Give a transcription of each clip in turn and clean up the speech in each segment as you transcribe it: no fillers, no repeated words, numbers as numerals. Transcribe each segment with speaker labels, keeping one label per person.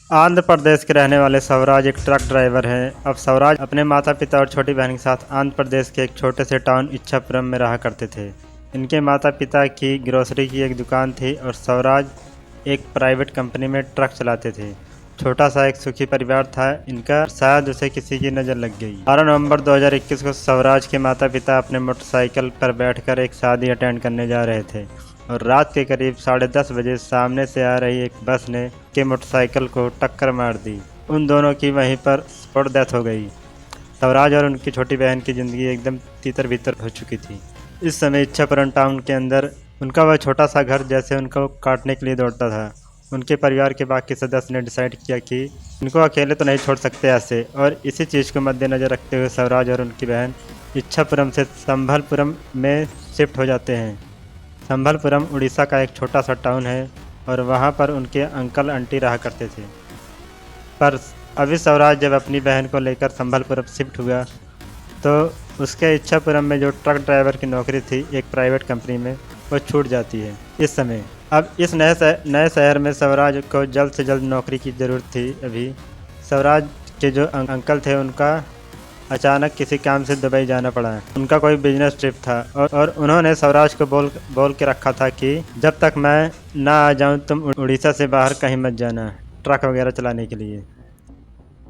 Speaker 1: आंध्र प्रदेश के रहने वाले स्वराज एक ट्रक ड्राइवर हैं। अब स्वराज अपने माता पिता और छोटी बहन के साथ आंध्र प्रदेश के एक छोटे से टाउन इच्छापुरम में रहा करते थे। इनके माता पिता की ग्रोसरी की एक दुकान थी और स्वराज एक प्राइवेट कंपनी में ट्रक चलाते थे। छोटा सा एक सुखी परिवार था इनका, शायद उसे किसी की नज़र लग गई। 12 नवंबर 2021 को स्वराज के माता पिता अपने मोटरसाइकिल पर बैठकर एक शादी अटेंड करने जा रहे थे और रात के करीब 10:30 बजे सामने से आ रही एक बस ने के मोटरसाइकिल को टक्कर मार दी। उन दोनों की वहीं पर स्पॉट डेथ हो गई। स्वराज और उनकी छोटी बहन की ज़िंदगी एकदम तीतर भीतर हो चुकी थी। इस समय इच्छापुरम टाउन के अंदर उनका वह छोटा सा घर जैसे उनको काटने के लिए दौड़ता था। उनके परिवार के बाकी सदस्य ने डिसाइड किया कि इनको अकेले तो नहीं छोड़ सकते ऐसे, और इसी चीज़ को मद्देनज़र रखते हुए स्वराज और उनकी बहन इच्छापुरम से संबलपुरम में शिफ्ट हो जाते हैं। संबलपुरम उड़ीसा का एक छोटा सा टाउन है और वहाँ पर उनके अंकल आंटी रहा करते थे। पर अभी स्वराज जब अपनी बहन को लेकर संबलपुरम शिफ्ट हुआ तो उसके इच्छापुरम में जो ट्रक ड्राइवर की नौकरी थी एक प्राइवेट कंपनी में, वो छूट जाती है। इस समय अब इस नए शहर में स्वराज को जल्द से जल्द नौकरी की ज़रूरत थी। अभी स्वराज के जो अंकल थे उनका अचानक किसी काम से दुबई जाना पड़ा। उनका कोई बिजनेस ट्रिप था और उन्होंने स्वराज को बोल के रखा था कि जब तक मैं ना आ जाऊं तुम उड़ीसा से बाहर कहीं मत जाना ट्रक वगैरह चलाने के लिए।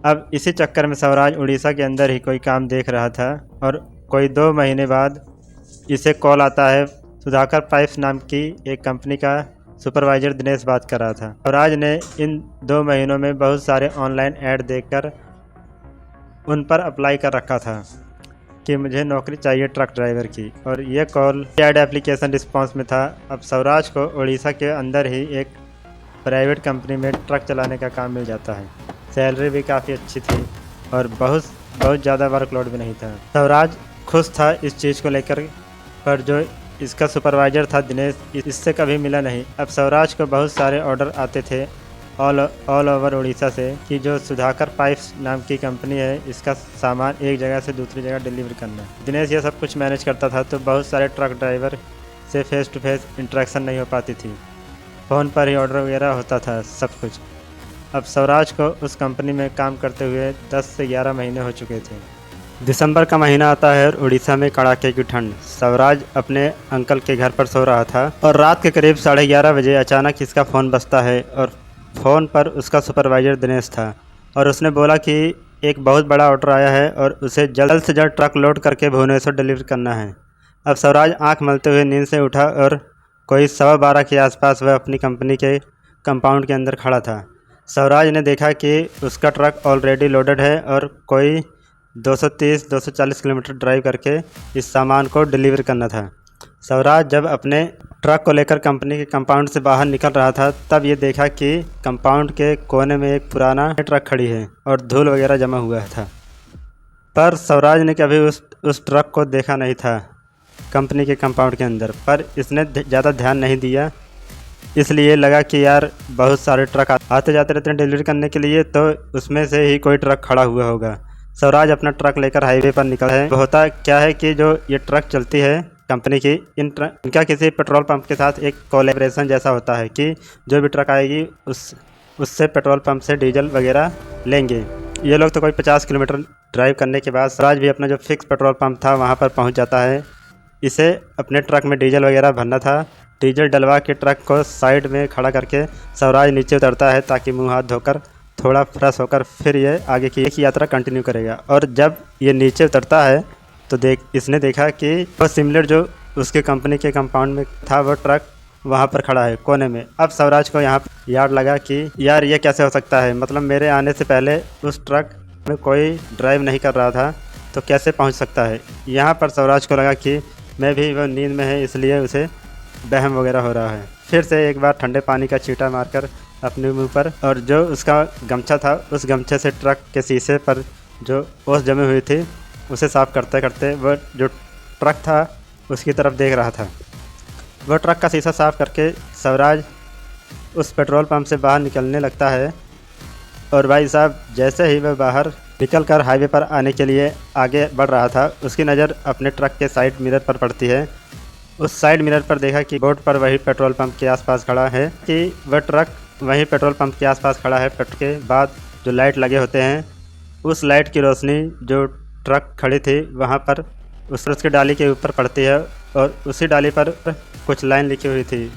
Speaker 1: अब इसी चक्कर में स्वराज उड़ीसा के अंदर ही कोई काम देख रहा था और कोई 2 महीने बाद इसे कॉल आता है। सुधाकर पाइप्स नाम की एक कंपनी का सुपरवाइजर दिनेश बात कर रहा था। स्वराज ने इन 2 महीनों में बहुत सारे ऑनलाइन ऐड देखकर उन पर अप्लाई कर रखा था कि मुझे नौकरी चाहिए ट्रक ड्राइवर की, और ये कॉल ऐड एप्लीकेशन रिस्पांस में था। अब स्वराज को उड़ीसा के अंदर ही एक प्राइवेट कंपनी में ट्रक चलाने का काम मिल जाता है। सैलरी भी काफ़ी अच्छी थी और बहुत ज़्यादा वर्कलोड भी नहीं था। स्वराज खुश था इस चीज़ को लेकर, पर जो इसका सुपरवाइज़र था दिनेश, इससे कभी मिला नहीं। अब स्वराज को बहुत सारे ऑर्डर आते थे ऑल ओवर उड़ीसा से कि जो सुधाकर पाइप्स नाम की कंपनी है इसका सामान एक जगह से दूसरी जगह डिलीवर करना है। दिनेश ये सब कुछ मैनेज करता था तो बहुत सारे ट्रक ड्राइवर से फेस टू फेस इंटरेक्शन नहीं हो पाती थी, फ़ोन पर ही ऑर्डर वगैरह होता था सब कुछ। अब स्वराज को उस कंपनी में काम करते हुए 10 से 11 महीने हो चुके थे। दिसंबर का महीना आता है और उड़ीसा में कड़ाके की ठंड। स्वराज अपने अंकल के घर पर सो रहा था और रात के करीब 11:30 बजे अचानक इसका फ़ोन बजता है और फ़ोन पर उसका सुपरवाइज़र दिनेश था और उसने बोला कि एक बहुत बड़ा ऑर्डर आया है और उसे जल्द से जल्द ट्रक लोड करके भुवनेश्वर डिलीवर करना है। अब स्वराज आंख मलते हुए नींद से उठा और कोई 12:15 के आसपास वह अपनी कंपनी के कंपाउंड के अंदर खड़ा था। स्वराज ने देखा कि उसका ट्रक ऑलरेडी लोडेड है और कोई 230-240 किलोमीटर ड्राइव करके इस सामान को डिलीवर करना था। स्वराज जब अपने ट्रक को लेकर कंपनी के कंपाउंड से बाहर निकल रहा था तब ये देखा कि कंपाउंड के कोने में एक पुराना ट्रक खड़ी है और धूल वगैरह जमा हुआ था। पर स्वराज ने कभी उस ट्रक को देखा नहीं था कंपनी के कंपाउंड के अंदर, पर इसने ज़्यादा ध्यान नहीं दिया। इसलिए लगा कि यार बहुत सारे ट्रक आते जाते रहते हैं डिलीवरी करने के लिए, तो उसमें से ही कोई ट्रक खड़ा हुआ होगा। स्वराज अपना ट्रक लेकर हाईवे पर निकला है। होता क्या है कि जो ये ट्रक चलती है कंपनी की, इनका किसी पेट्रोल पंप के साथ एक कोलैबोरेशन जैसा होता है कि जो भी ट्रक आएगी उससे पेट्रोल पंप से डीजल वगैरह लेंगे। ये लोग तो कोई 50 किलोमीटर ड्राइव करने के बाद स्वराज भी अपना जो फिक्स पेट्रोल पंप था वहाँ पर पहुँच जाता है। इसे अपने ट्रक में डीजल वगैरह भरना था। डीजल डलवा के ट्रक को साइड में खड़ा करके स्वराज नीचे उतरता है ताकि मुँह हाथ धोकर थोड़ा फ्रेश होकर फिर ये आगे की यात्रा कंटिन्यू करेगा। और जब ये नीचे उतरता है तो इसने देखा कि वह सिमिलर जो उसके कंपनी के कंपाउंड में था वो ट्रक वहाँ पर खड़ा है कोने में। अब स्वराज को यहाँ याद लगा कि यार ये कैसे हो सकता है, मतलब मेरे आने से पहले उस ट्रक में कोई ड्राइव नहीं कर रहा था तो कैसे पहुँच सकता है। यहाँ पर स्वराज को लगा कि मैं भी वो नींद में है इसलिए उसे बहम वगैरह हो रहा है। फिर से एक बार ठंडे पानी का छींटा मारकर अपने मुंह पर और जो उसका गमछा था उस गमछे से ट्रक के शीशे पर जो ओस जमी हुई थी उसे साफ़ करते करते वह जो ट्रक था उसकी तरफ देख रहा था। वह ट्रक का शीशा साफ़ करके स्वराज उस पेट्रोल पंप से बाहर निकलने लगता है और भाई साहब जैसे ही वह बाहर निकलकर हाईवे पर आने के लिए आगे बढ़ रहा था उसकी नज़र अपने ट्रक के साइड मिरर पर पड़ती है। उस साइड मिरर पर देखा कि बोर्ड पर वही पेट्रोल पंप के आसपास खड़ा है कि वह ट्रक वहीं पेट्रोल पंप के आसपास खड़ा है। पेट्रोल के बाद जो लाइट लगे होते हैं, उस लाइट की रोशनी जो ट्रक खड़ी थी वहाँ पर उसकी डाली के ऊपर पड़ती है और उसी डाली पर कुछ लाइन लिखी हुई थी।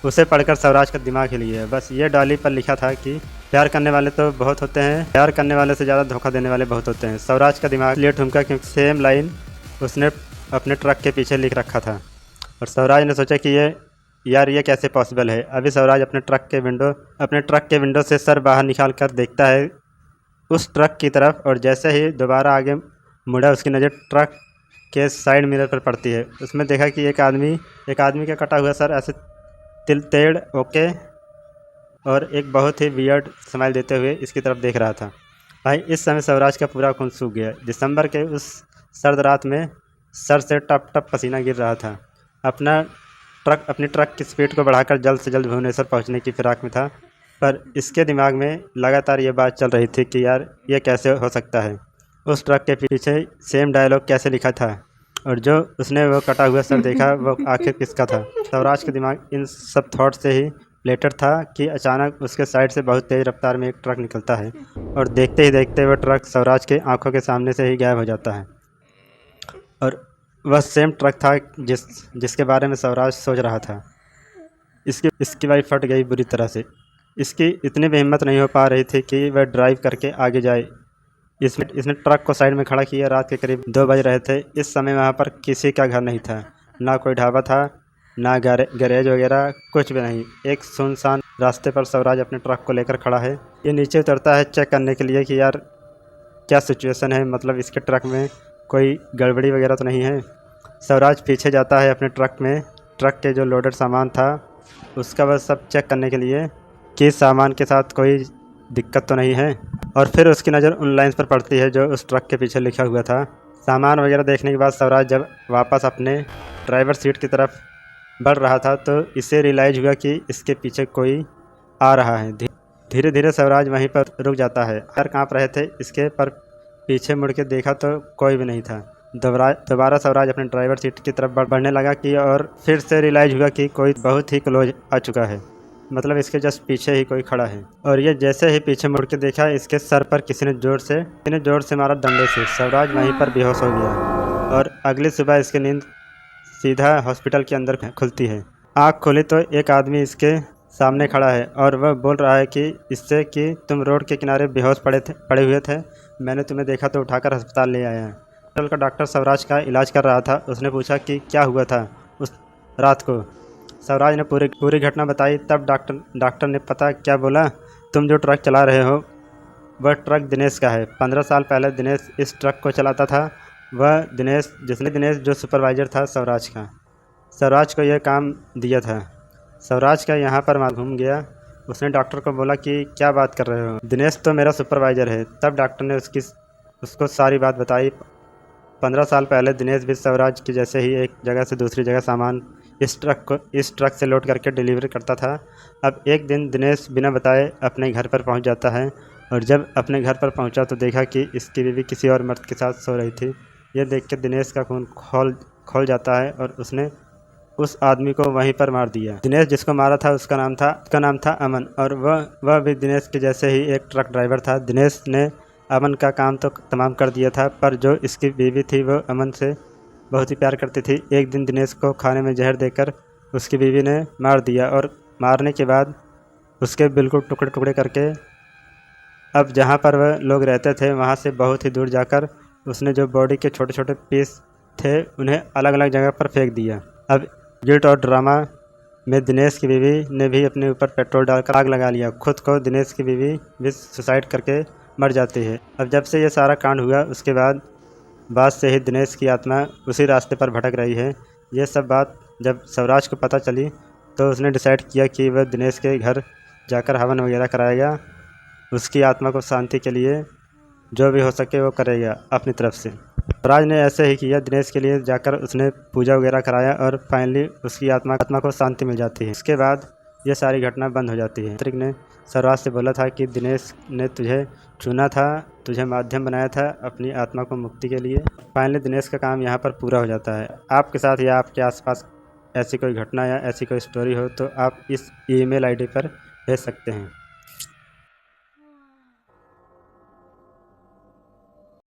Speaker 1: उसे पढ़कर स्वराज का दिमाग हिल गया। बस ये डाली पर लिखा था कि प्यार करने वाले तो बहुत होते हैं, प्यार करने वाले से ज़्यादा धोखा देने वाले बहुत होते हैं। स्वराज का दिमाग लिए ठुमका क्योंकि सेम लाइन उसने अपने ट्रक के पीछे लिख रखा था। और स्वराज ने सोचा कि ये कैसे पॉसिबल है। अभी स्वराज अपने ट्रक के विंडो से सर बाहर निकाल कर देखता है उस ट्रक की तरफ, और जैसे ही दोबारा आगे मुड़ा उसकी नज़र ट्रक के साइड मिरर पर पड़ती है। उसमें देखा कि एक आदमी का कटा हुआ सर ऐसे तिल तेड़ ओके और एक बहुत ही वियर्ड स्माइल देते हुए इसकी तरफ देख रहा था। भाई इस समय स्वराज का पूरा खून सूख गया। दिसंबर के उस सर्द रात में सर से टप टप पसीना गिर रहा था। अपनी ट्रक की स्पीड को बढ़ाकर जल्द से जल्द भुवनेश्वर पहुंचने की फिराक में था, पर इसके दिमाग में लगातार ये बात चल रही थी कि यार ये कैसे हो सकता है। उस ट्रक के पीछे सेम डायलॉग कैसे लिखा था, और जो उसने वो कटा हुआ सर देखा वो आखिर किसका था। स्वराज के दिमाग इन सब थॉट से ही प्लेटर था कि अचानक उसके साइड से बहुत तेज़ रफ्तार में एक ट्रक निकलता है और देखते ही देखते वह ट्रक स्वराज के आंखों के सामने से ही गायब हो जाता है। और वह सेम ट्रक था जिसके बारे में स्वराज सोच रहा था। इसकी बाइक फट गई बुरी तरह से। इसकी इतनी भी हिम्मत नहीं हो पा रही थी कि वह ड्राइव करके आगे जाए। इसने ट्रक को साइड में खड़ा किया। रात के करीब 2 बज रहे थे। इस समय वहाँ पर किसी का घर नहीं था, ना कोई ढाबा था, ना गैरेज वगैरह, कुछ भी नहीं। एक सुनसान रास्ते पर स्वराज अपने ट्रक को लेकर खड़ा है। ये नीचे उतरता है चेक करने के लिए कि यार क्या सिचुएशन है, मतलब इसके ट्रक में कोई गड़बड़ी वगैरह तो नहीं है। स्वराज पीछे जाता है अपने ट्रक में। ट्रक के जो लोडेड सामान था उसका बस सब चेक करने के लिए कि सामान के साथ कोई दिक्कत तो नहीं है। और फिर उसकी नज़र उन लाइन्स पर पड़ती है जो उस ट्रक के पीछे लिखा हुआ था। सामान वगैरह देखने के बाद स्वराज जब वापस अपने ड्राइवर सीट की तरफ बढ़ रहा था तो इसे रियलाइज़ हुआ कि इसके पीछे कोई आ रहा है। धीरे धीरे स्वराज वहीं पर रुक जाता है। पैर काँप रहे थे इसके, पर पीछे मुड़ के देखा तो कोई भी नहीं था। दोबारा स्वराज अपने ड्राइवर सीट की तरफ बढ़ने लगा कि और फिर से रियलाइज़ हुआ कि कोई बहुत ही क्लोज आ चुका है, मतलब इसके जस्ट पीछे ही कोई खड़ा है। और ये जैसे ही पीछे मुड़ के देखा, इसके सर पर किसी ने जोर से मारा डंडे से। स्वराज वहीं पर बेहोश हो गया और अगली सुबह इसकी नींद सीधा हॉस्पिटल के अंदर खुलती है। आँख खोली तो एक आदमी इसके सामने खड़ा है और वह बोल रहा है कि इससे कि तुम रोड के किनारे बेहोश पड़े हुए थे, मैंने तुम्हें देखा तो उठाकर अस्पताल ले आया। हॉस्पिटल का डॉक्टर स्वराज का इलाज कर रहा था। उसने पूछा कि क्या हुआ था उस रात को। स्वराज ने पूरी घटना बताई। तब डॉक्टर ने पता क्या बोला, तुम जो ट्रक चला रहे हो वह ट्रक दिनेश का है। 15 साल पहले दिनेश इस ट्रक को चलाता था। वह दिनेश जो सुपरवाइज़र था स्वराज को यह काम दिया था। स्वराज का यहाँ पर घूम गया। उसने डॉक्टर को बोला कि क्या बात कर रहे हो, दिनेश तो मेरा सुपरवाइज़र है। तब डॉक्टर ने उसको सारी बात बताई। 15 साल पहले दिनेश भी स्वराज की जैसे ही एक जगह से दूसरी जगह सामान इस ट्रक से लोड करके डिलीवरी करता था। अब एक दिन दिनेश बिना बताए अपने घर पर पहुंच जाता है, और जब अपने घर पर पहुंचा तो देखा कि इसकी बीवी किसी और मर्द के साथ सो रही थी। यह देख के दिनेश का खून खोल जाता है और उसने उस आदमी को वहीं पर मार दिया। दिनेश जिसको मारा था उसका नाम था अमन, और वह भी दिनेश के जैसे ही एक ट्रक ड्राइवर था। दिनेश ने अमन का काम तो तमाम कर दिया था, पर जो इसकी बीवी थी वो अमन से बहुत ही प्यार करती थी। एक दिन दिनेश को खाने में जहर देकर उसकी बीवी ने मार दिया, और मारने के बाद उसके बिल्कुल टुकड़े टुकड़े करके अब जहाँ पर वह लोग रहते थे वहाँ से बहुत ही दूर जाकर उसने जो बॉडी के छोटे छोटे पीस थे उन्हें अलग अलग जगह पर फेंक दिया। अब गिल्ट और ड्रामा में दिनेश की बीवी ने भी अपने ऊपर पेट्रोल डालकर आग लगा लिया। खुद को दिनेश की बीवी भी सुसाइड करके मर जाती है। अब जब से ये सारा कांड हुआ उसके बाद से ही दिनेश की आत्मा उसी रास्ते पर भटक रही है। ये सब बात जब स्वराज को पता चली तो उसने डिसाइड किया कि वह दिनेश के घर जाकर हवन वगैरह कराएगा। उसकी आत्मा को शांति के लिए जो भी हो सके वो करेगा अपनी तरफ से। स्वराज ने ऐसे ही किया। दिनेश के लिए जाकर उसने पूजा वगैरह कराया और फाइनली उसकी आत्मा को शांति मिल जाती है। उसके बाद ये सारी घटना बंद हो जाती है। तांत्रिक ने स्वराज से बोला था कि दिनेश ने तुझे चुना था, तुझे माध्यम बनाया था अपनी आत्मा को मुक्ति के लिए। फाइनली दिनेश का काम यहाँ पर पूरा हो जाता है। आपके साथ या आपके आसपास ऐसी कोई घटना या ऐसी कोई स्टोरी हो तो आप इस ईमेल आईडी पर
Speaker 2: भेज सकते हैं।